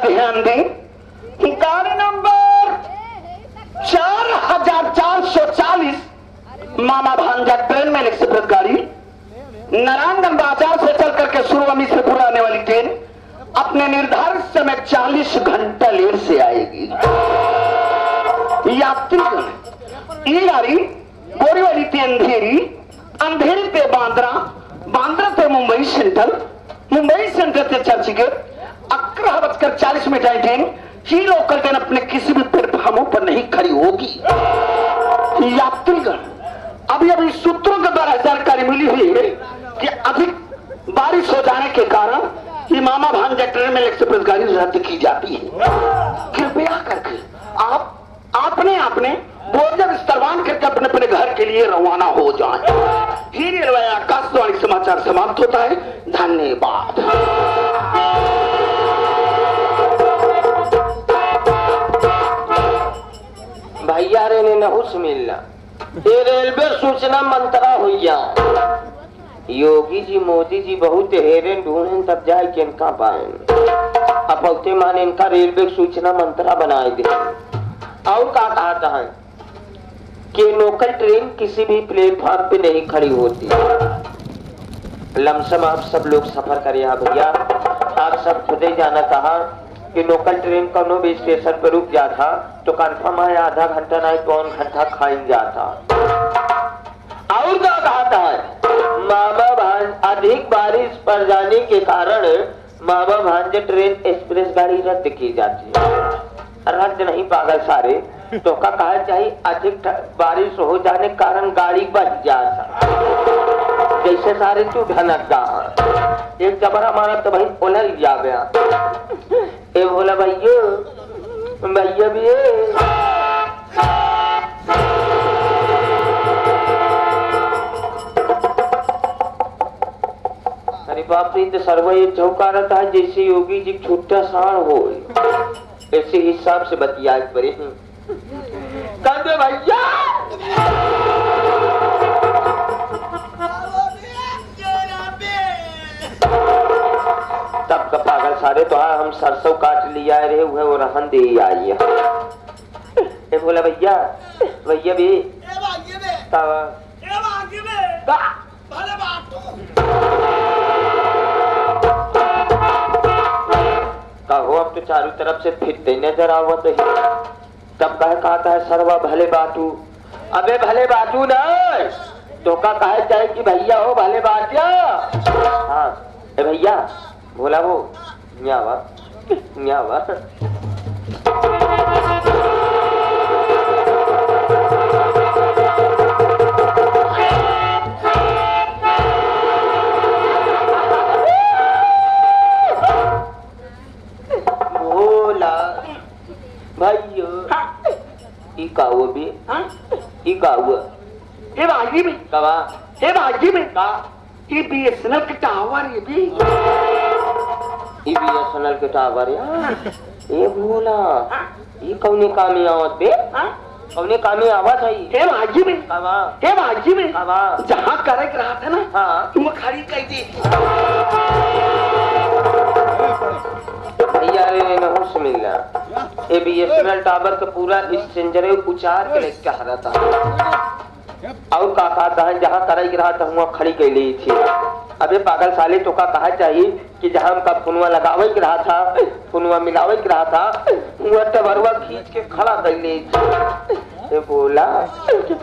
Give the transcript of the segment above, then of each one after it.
ध्यान दें, गाड़ी नंबर 4440 मामा भांजा ट्रेन में एक्सप्रेस गाड़ी नारायणगंज बाजार से चल करके सुरवमी से पूरा आने वाली ट्रेन अपने निर्धारित समय 40 घंटा लेट से आएगी। यात्रीगण, ये गाड़ी बोरीवली से अंधेरी, अंधेरी पे बांद्रा, बांद्रा पे मुंबई सेंट्रल, मुंबई सेंट्रल से चर्चगेट 11:40 ट्रेन ही लोकल ट्रेन अपने किसी भी प्लेटफॉर्मों पर नहीं खड़ी होगी। यात्रीगण, अभी अभी सूत्रों के द्वारा जानकारी मिली हुई है कि अधिक बारिश हो जाने के कारण ये मामा भांजा ट्रेन में एक्सप्रेस गाड़ी रद्द की जाती है। कृपया करके आपने बोझ विस्तरवान करके अपने अपने घर के लिए रवाना हो जाएं। ही रेलवे आकाशवाणी समाचार समाप्त होता है। धन्यवाद। भैया रे ने नहुस मिलना ये रेलवे सूचना मंत्रा हुआ। योगी जी मोदी जी बहुत हेरेन ढूंढें तब जाए कि इनका पाए अपौते मान इनका रेलवे सूचना मंत्रा बनाए दे। और क्या कहता है कि लोकल ट्रेन किसी भी प्लेटफॉर्म पे नहीं खड़ी होती। लमसम आप सब लोग सफर करिए भैया, आप सब खुद ही जाना कहा कि लोकल ट्रेन कोनो भी स्टेशन पर रुक जाता तो कंफर्म है आधा घंटा नहीं पौन घंटा खाइन जाता। और क्या कहता है मामा भांज अधिक बारिश पड़ जाने के कारण मामा भांजे ट्रेन एक्सप्रेस गाड़ी रद्द की जाती है। रद्द नहीं पागल सारे, तो का कहा चाहिए अधिक बारिश हो जाने के कारण गाड़ी बच जाता। जैसे सारे तू ढनक जा एक जबरा मारा तो भाई उलझ जा गया। ए बोला भैया भी अरे बाप रे, तो सर्व ये चौका रहता है जैसे योगी जी छुट्टा साण हो। ऐसे हिसाब से बतिया परे कहते भैया तब का पागल सारे तो हाँ हम सरसों काट लिया रहे हुए वो रहन दे आई। बोला भैया भी कहो अब तो चारों तरफ से फिरते नजर आवत है। तब कहे कहता है सरवा भले बाटू। अबे भले बाटू न तो का कहे जाए कि भैया हो भले बाटिया। हाँ ए भैया बोला वो न्यावा भाइयों इकाओ भी इकाओ ये बाजी में कवा ये बाजी में का ये बीएसएनएल के टावर ये बीएसएनएल के टावर ये भूला ये कौने कामी आवत बे कौने कामी आवत है ये बाजी में कवा ये बाजी में कवा जहाँ करे रहा था ना हाँ तुम खड़ी कर दी ये बीएसएनएल टावर का पूरा एक्सचेंजर उचार के लेके कह रहा था। और का कहता है जहाँ कराई रहा था वहाँ खड़ी कर ली थी। अबे पागल साले तो का कहा चाहिए कि जहाँ का फुनवा लगावे के रहा था फुनवा मिलावे के रहा था वह टबरवा खींच के खड़ा कर ली थी। बोला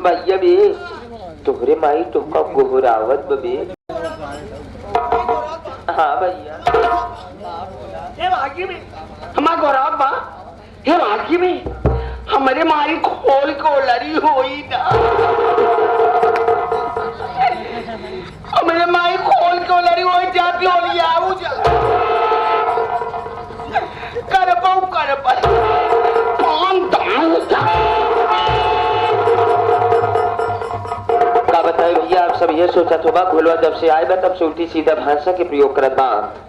भैया भी तोहरे माई तो का गोहरावत बबे। हाँ भैया ये भागी में हमारा गौरव बा ये भागी में हमारे मारी खोल को लड़ी हुई ना हमारे माई खोल को लड़ी हुई जाती हो लिया कर कौन का बताए भैया आप सब ये सोचा तो बा भोलवा जब से आए बा तब से उल्टी सीधा भाषा के प्रयोग करता।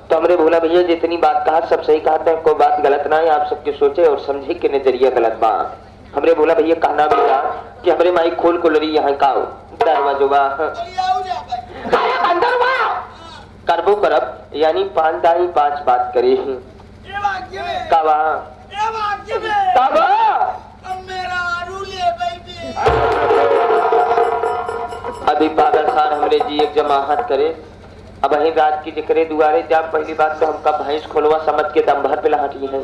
तो हमरे भोला भैया जितनी बात कहा सब सही कहते हैं, कोई बात गलत ना है। आप सबके सोचे और समझे के नजरिया गलत बात। हमरे भोला भैया कहना भी था कि हमरे माई खोल को लड़ी यहाँ का दरवाजो बा करबो करब यानी 5 दाई 5 बात करे कवा कवा अभी पागल खान हमरे जी एक जमाहत करे। अब वही रात की जिक्रे दुआरे जब पहली बात तो हमका भैंस खोलवा समझ के दम भर पे लहाटी है।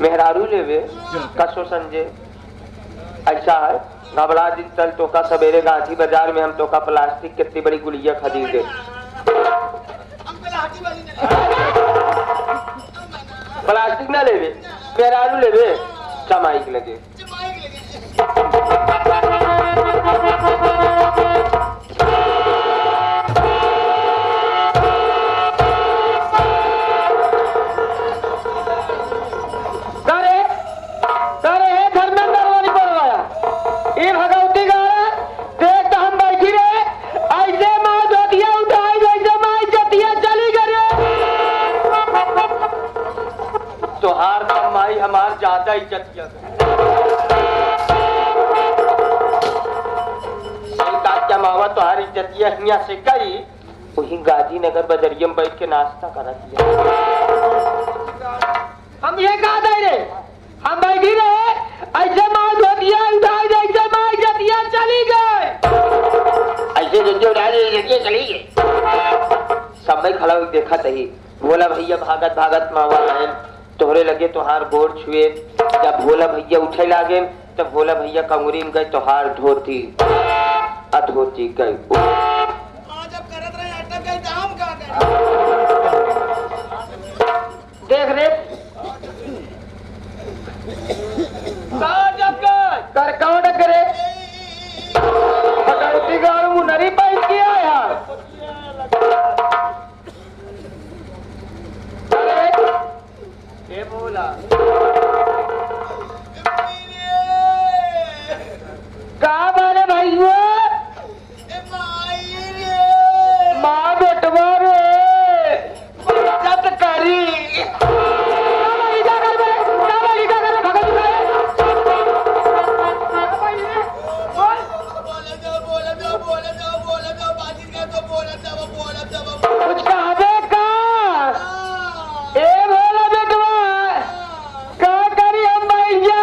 मेहरारू लेवे कसो संजय ऐसा है घबरा दिन चल तो का सवेरे गांधी बाजार में हम तो का प्लास्टिक कितनी बड़ी गुड़िया खरीदे। प्लास्टिक ना लेवे मेहरारू लेवे चमाइक लगे। तोहार कमाई हमार ज्यादा इज्जत किया क्या मावा तोहार इज्जतिया हिया से करी वही गाजीनगर बजरिया में बैठ के नाश्ता करा दिया। हम ये कहा दे रे हम बैठी रहे ऐसे मार धोतिया उठाई दे ऐसे मार जतिया चली गए ऐसे जतिया उठाई दे जतिया चली गए। समय खड़ा हुई देखा तही बोला भैया भागत भागत मावा आए तोहरे लगे तोहार गोड़ छुए। जब भोला भैया उठे लागे तब भोला भैया कंगुरी में गए तोहार धोती अधोती गई। देख रे कर कौन करे पकड़ती गाड़ू नरी पैस किया यार। ये बोला कहा मारे भाई वो माँ बेटवा रे जब करी कुछ कहा का ए भोला बेटवा का करी हम भैया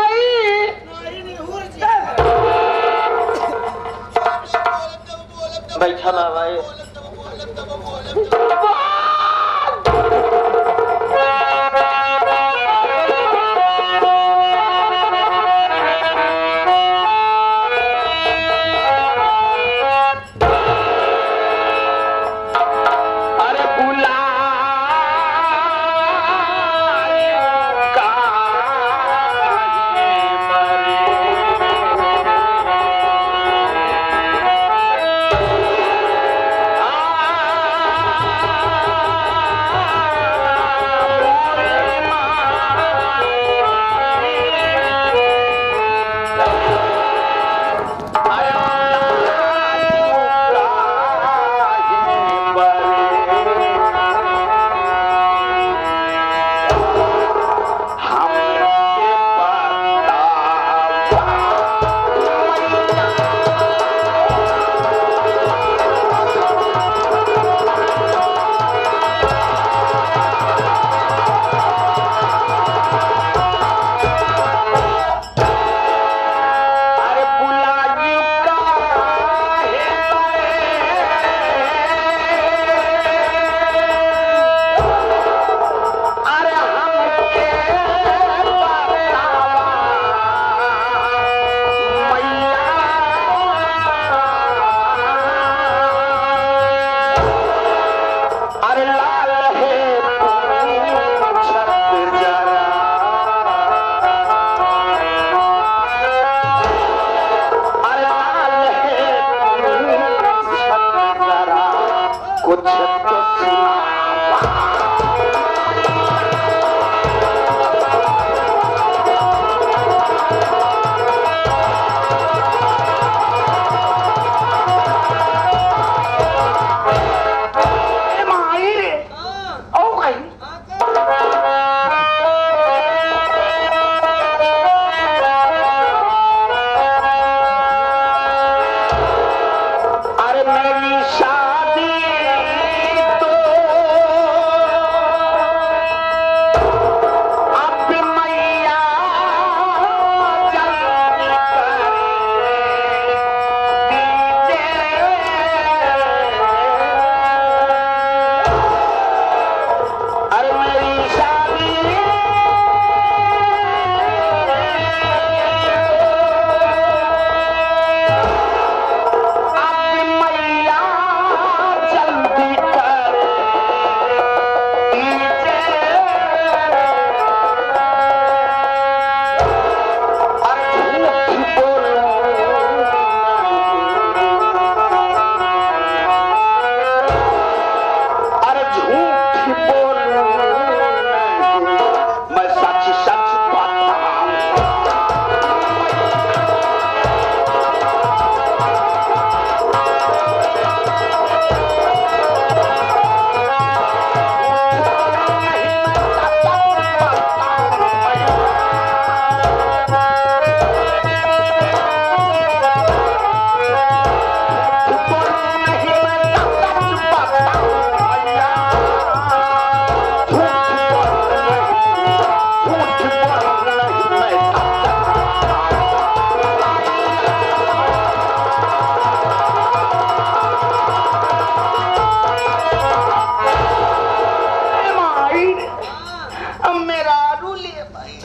मेहरारू ले भाई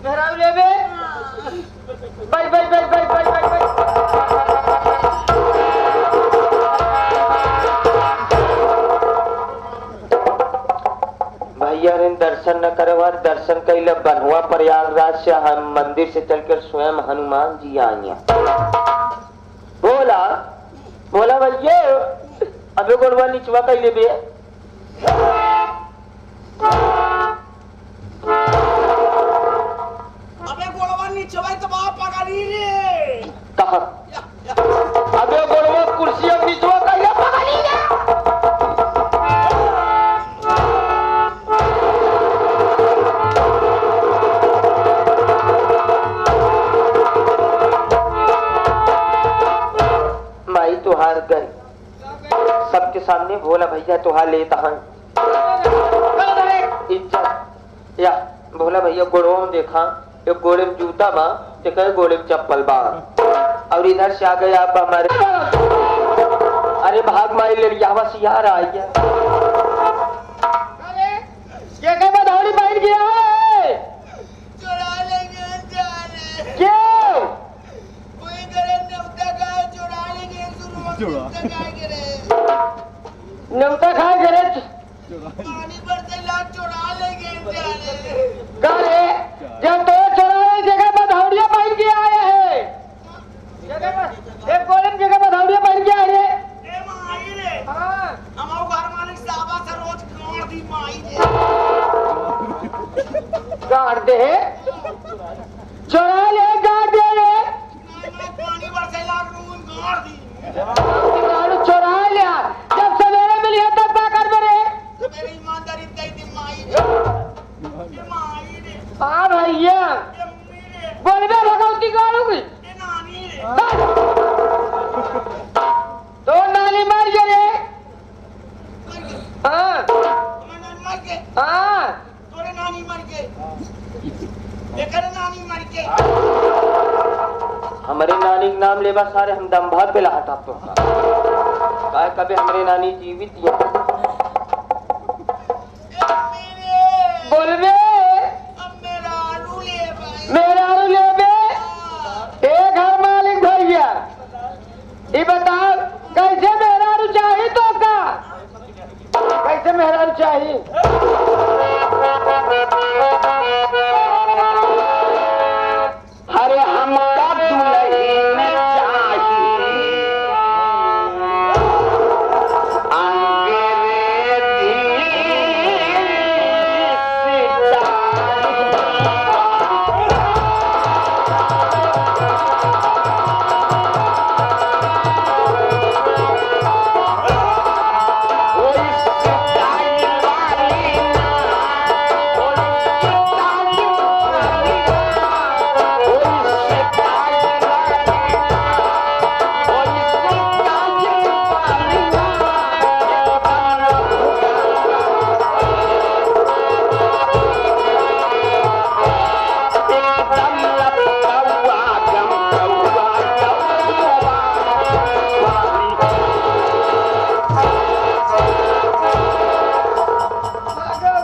मेहरारू ले बे भाई भाई भाई भाई भाई भाई भाई भैया रे दर्शन न करवा दर्शन कैले बनहुआ प्रयागराज से हम मंदिर से चलकर स्वयं हनुमान जी आए बोला बोला भैया अबे गोड़वा निचवा कैले बे अबे गोड़वा नीचवा तो बाप पकड़ी रे कहा अबे गोड़वा कुर्सी अब निचवा कैले पकड़ी रे माई तुहार गई सबके सामने बोला भैया तुहार लेता हूं इज्जत या बोला भैया गोड़ों में देखा एक गोड़े में जूता बा ते कहे गोड़े में चप्पल बा और इधर से आ गए आप हमारे अरे भाग माई ले लिया बस यार आ गया ये क्या बधाड़ी बैठ गया है चुरा लेंगे जाने क्यों कोई करे नवता का चुरा लेंगे सुनो नवता खा करे पानी भरते लाख चुरा लेंगे जाने गारे जब तो चुराने जगह बधाड़िया बैठ के आए हैं एक गोले में जगह बधाड़िया बैठ के आए हैं ए माई रे हाँ हमारो घर मालिक साहब से रोज गाड़ दी माई रे गाड़ दे चुरा ले गाड़ दे रे पानी भरते लाख रूम गाड़ दी गाड़ चुरा लिया जब सवेरे मिली है तब पाकर मेरे मेरी ईमानदारी दे दी माई रे ये माई रे हाँ भैया ये अम्मी रे बोल बे भगवती गाड़ू की ये नानी रे तो नाली मार गए रे हाँ मैंने मर के हाँ तोरे नानी मर के एकर नानी मर के हमारे नानी के नाम लेबा सारे हम दम भात पे लहटा तो काय कभी हमारे नानी जीवित है बोल बे अब मेरा आलू ले भाई मेरा आलू ले बे एक घर मालिक भैया ये बताओ कैसे मेरा आलू चाहिए तो का कैसे मेरा आलू चाहिए अरे हमका दुल्हन चाहिए अंग्रेजी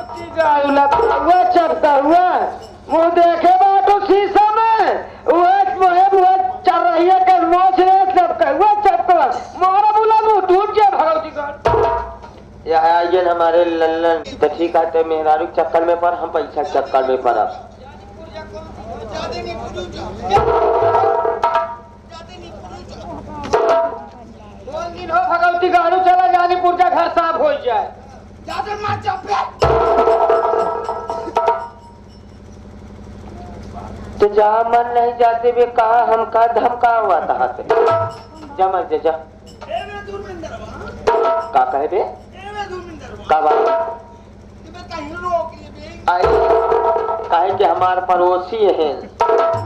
हुआ चढ़ता हुआ मुँह देखे बाटो शीशा में वो चल रही है कि मोच रे सब का हुआ चढ़ता मोरा बोला मुँह टूट गया भगवती का या आइए हमारे लल्लन तो ठीक है मेहरारू चक्कर में पर हम पैसा चक्कर में पर अब जाते नहीं पुरुष जाते नहीं पुरुष 2 दिन हो भगवती गाड़ू चला जानीपुर का घर साफ हो जाए जाते मत चुप तो जहाँ मन नहीं जाते वे कहा हम का धमका हुआ था जा मत जा ए मैं दूरमिंदर बा का कहे बे ए मैं दूरमिंदर बा का बात कि मैं कहीं रोक लिए बे आई काहे कि हमारे पड़ोसी हैं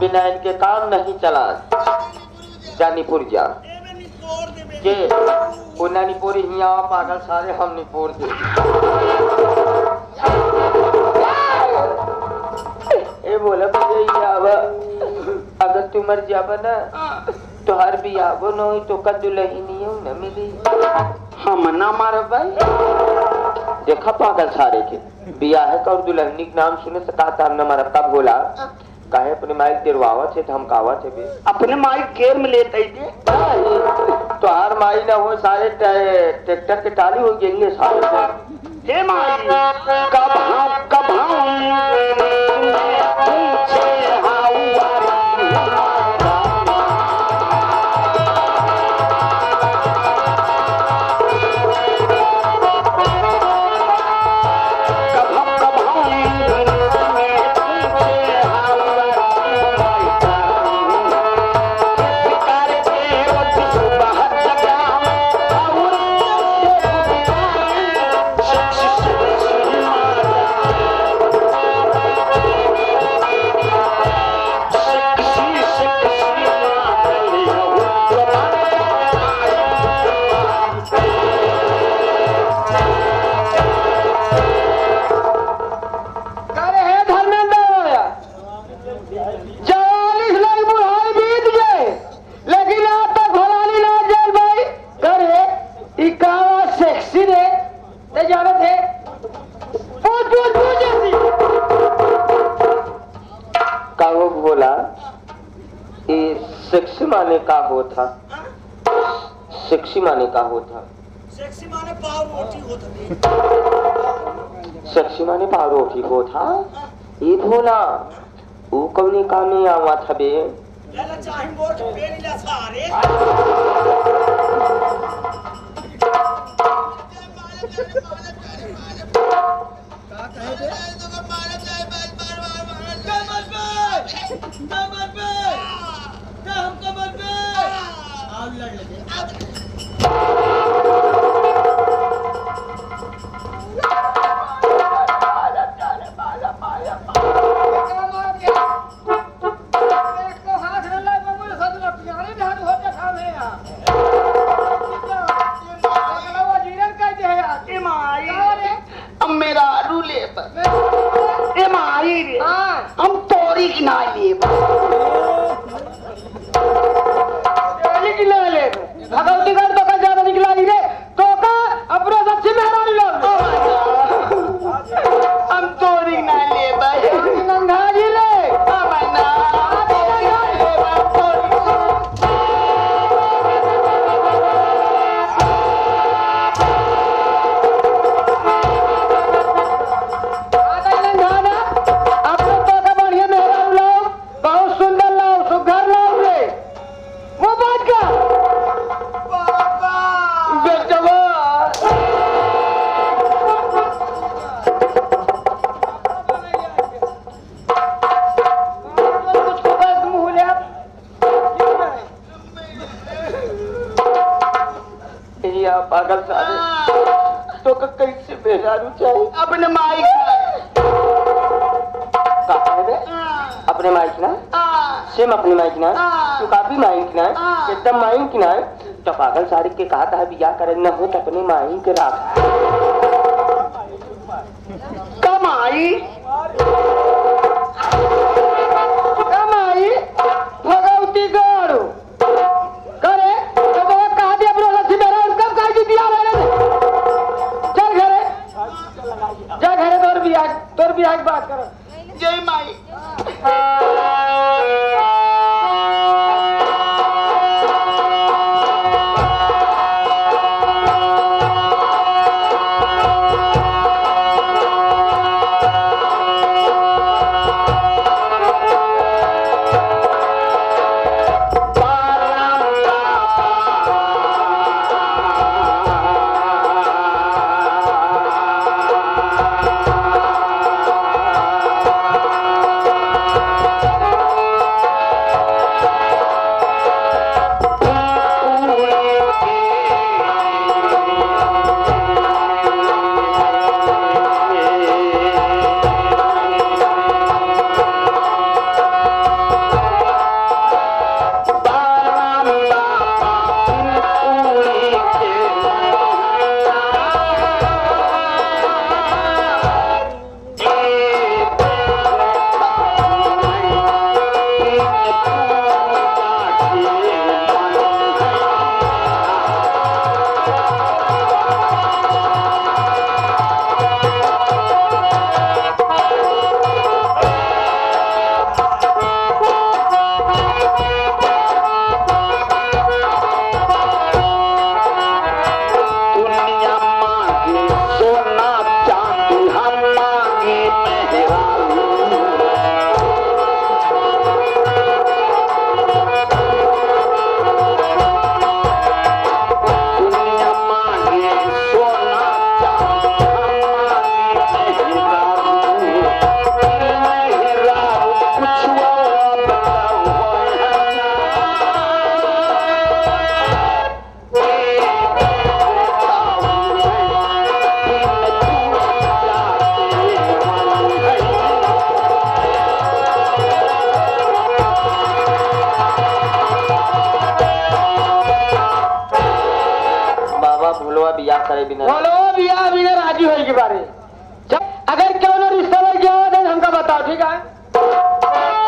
बिना इनके काम नहीं चला जानीपुर जा ए मैं निपोर दे बे के वो नानीपुर हिया पागल सारे हम निपोर दे ए बोला भैया अगर तू मर जाब ना तो हर भी आबो न तो का दुल्हनी न मिली हम ना मारे भाई देखा पागल सारे के बियाह का और दुल्हनी के नाम सुने से कहा था हमने मरक्का भोला काहे अपने माइक तिरवावत है धमकावत है बे अपने माइक केयर में लेते थे तो हर माई ना हो सारे ट्रैक्टर के टाली हो गए सारे हे माई कब सेक्सी माने का होता सेक्सी माने का होता सेक्सी माने पाव रोटी होता सेक्सी माने पाव रोटी होता ये भोला वो कौने काम में आवा था बे लाला चाहे मोर के पेड़ ला सारे का कहे बे हमको मत बे आग लग लगे मेरा आलू ले हम तोरी की ना ले भगवती घर तो का ज्यादा निकला नहीं रे तो का अपने सबसे मेहरानी लोग हम तोरी ना ले भाई नंगा जी ले पागल सारे तो कैसे बेजारू चाहिए अपने माइक अपने माइक ना सेम अपने माइक ना तू काफी माइक ना एकदम माइक ना तो पागल सारे के कहा था बिया करे न हो तो अपने माइक राख कमाई कमाई भगवती गढ़ करे तो वो कहा दिया अपने लक्ष्मी मेरा कब कहा कि दिया मैंने चल घरे जा घरे तोर बियाह की बात करो जय माई भूलवा बियाह करे बिना बोलो बियाह बिना राजी होई के बारे अगर क्यों ना रिश्ता लग गया तो हमका बताओ ठीक है